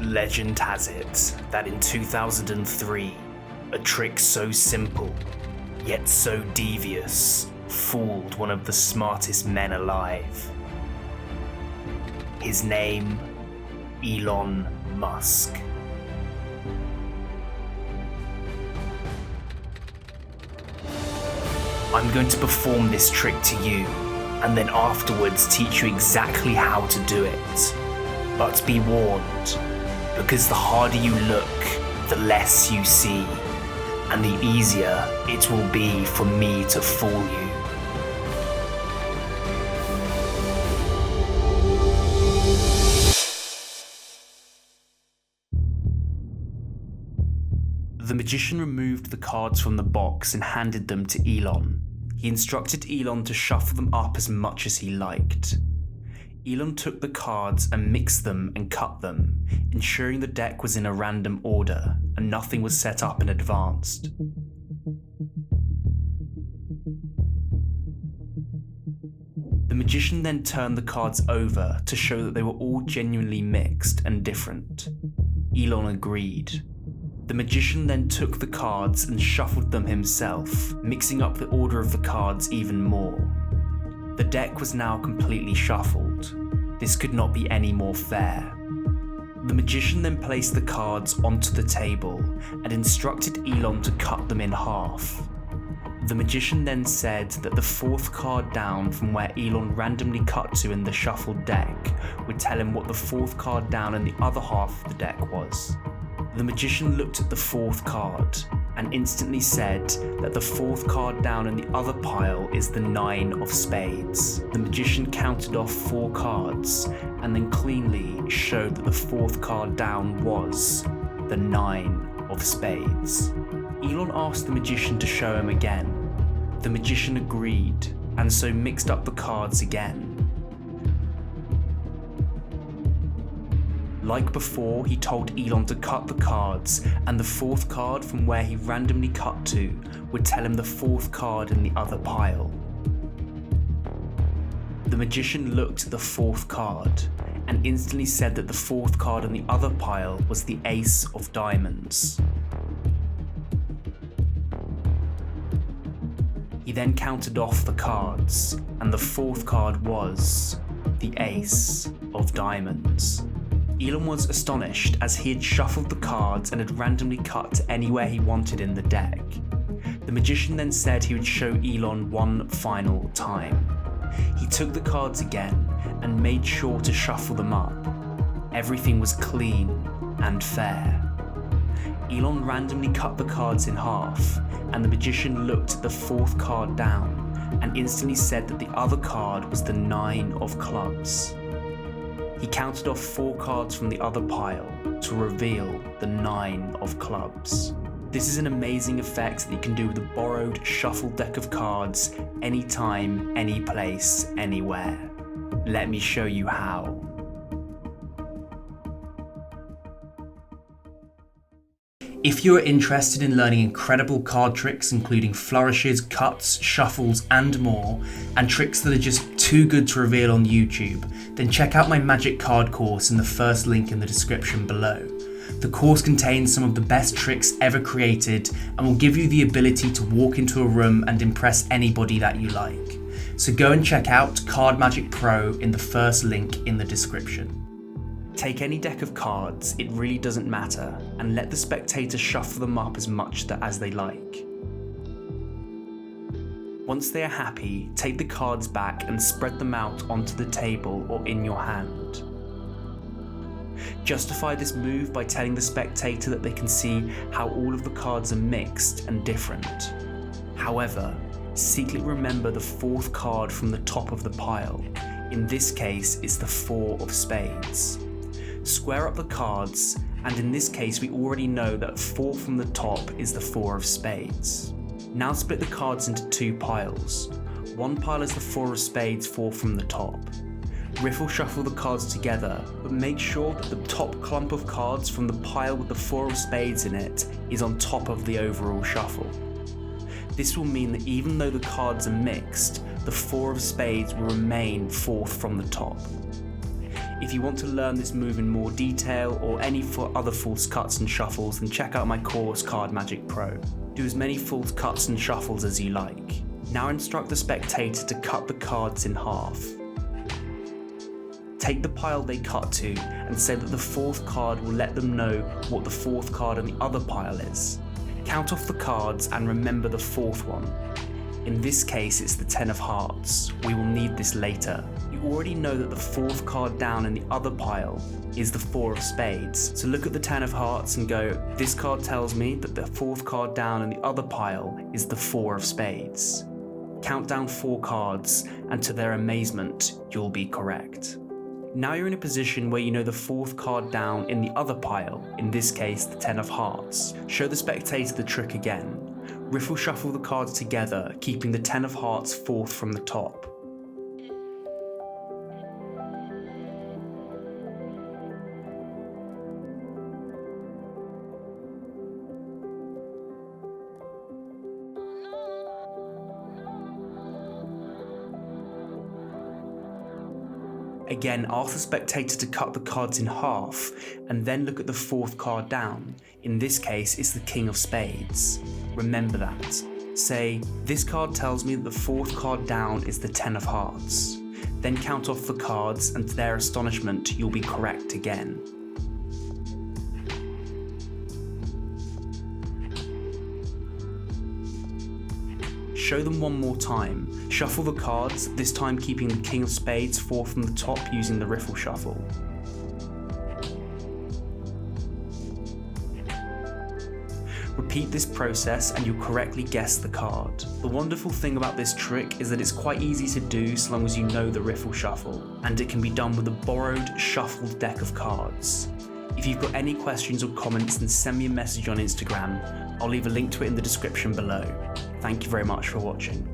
Legend has it that in 2003, a trick so simple, yet so devious, fooled one of the smartest men alive. His name, Elon Musk. I'm going to perform this trick to you, and then afterwards teach you exactly how to do it. But be warned, because the harder you look, the less you see, and the easier it will be for me to fool you. The magician removed the cards from the box and handed them to Elon. He instructed Elon to shuffle them up as much as he liked. Elon took the cards and mixed them and cut them, ensuring the deck was in a random order and nothing was set up in advance. The magician then turned the cards over to show that they were all genuinely mixed and different. Elon agreed. The magician then took the cards and shuffled them himself, mixing up the order of the cards even more. The deck was now completely shuffled. This could not be any more fair. The magician then placed the cards onto the table and instructed Elon to cut them in half. The magician then said that the fourth card down from where Elon randomly cut to in the shuffled deck would tell him what the fourth card down in the other half of the deck was. The magician looked at the fourth card and instantly said that the fourth card down in the other pile is the 9 of spades. The magician counted off 4 cards and then cleanly showed that the fourth card down was the 9 of spades. Elon asked the magician to show him again. The magician agreed and so mixed up the cards again. Like before, he told Elon to cut the cards, and the fourth card from where he randomly cut to would tell him the fourth card in the other pile. The magician looked at the fourth card and instantly said that the fourth card in the other pile was the ace of diamonds. He then counted off the cards, and the fourth card was the ace of diamonds. Elon was astonished as he had shuffled the cards and had randomly cut to anywhere he wanted in the deck. The magician then said he would show Elon one final time. He took the cards again and made sure to shuffle them up. Everything was clean and fair. Elon randomly cut the cards in half, and the magician looked at the fourth card down and instantly said that the other card was the 9 of clubs. He counted off 4 cards from the other pile to reveal the 9 of clubs. This is an amazing effect that you can do with a borrowed, shuffled deck of cards anytime, any place, anywhere. Let me show you how. If you are interested in learning incredible card tricks including flourishes, cuts, shuffles and more, and tricks that are just too good to reveal on YouTube, then check out my magic card course in the first link in the description below. The course contains some of the best tricks ever created and will give you the ability to walk into a room and impress anybody that you like. So go and check out Card Magic Pro in the first link in the description. Take any deck of cards, it really doesn't matter, and let the spectator shuffle them up as much as they like. Once they are happy, take the cards back and spread them out onto the table or in your hand. Justify this move by telling the spectator that they can see how all of the cards are mixed and different. However, secretly remember the fourth card from the top of the pile. In this case, it's the 4 of spades. Square up the cards, and in this case we already know that 4 from the top is the 4 of spades. Now split the cards into 2 piles. One pile is the 4 of spades, 4 from the top. Riffle shuffle the cards together, but make sure that the top clump of cards from the pile with the 4 of spades in it is on top of the overall shuffle. This will mean that even though the cards are mixed, the 4 of spades will remain 4th from the top. If you want to learn this move in more detail or any other false cuts and shuffles, then check out my course Card Magic Pro. Do as many false cuts and shuffles as you like. Now instruct the spectator to cut the cards in half. Take the pile they cut to and say that the fourth card will let them know what the fourth card on the other pile is. Count off the cards and remember the fourth one. In this case, it's the 10 of hearts. We will need this later. You already know that the fourth card down in the other pile is the 4 of spades. So look at the 10 of hearts and go, this card tells me that the fourth card down in the other pile is the 4 of spades. Count down 4 cards, and to their amazement, you'll be correct. Now you're in a position where you know the fourth card down in the other pile, in this case the 10 of hearts. Show the spectator the trick again. Riffle shuffle the cards together, keeping the 10 of hearts fourth from the top. Again, ask the spectator to cut the cards in half, and then look at the fourth card down. In this case, it's the King of Spades. Remember that. Say, this card tells me that the fourth card down is the 10 of Hearts. Then count off the cards, and to their astonishment, you'll be correct again. Show them one more time. Shuffle the cards, this time keeping the King of Spades fourth from the top using the riffle shuffle. Repeat this process and you'll correctly guess the card. The wonderful thing about this trick is that it's quite easy to do so long as you know the riffle shuffle, and it can be done with a borrowed, shuffled deck of cards. If you've got any questions or comments, then send me a message on Instagram. I'll leave a link to it in the description below. Thank you very much for watching.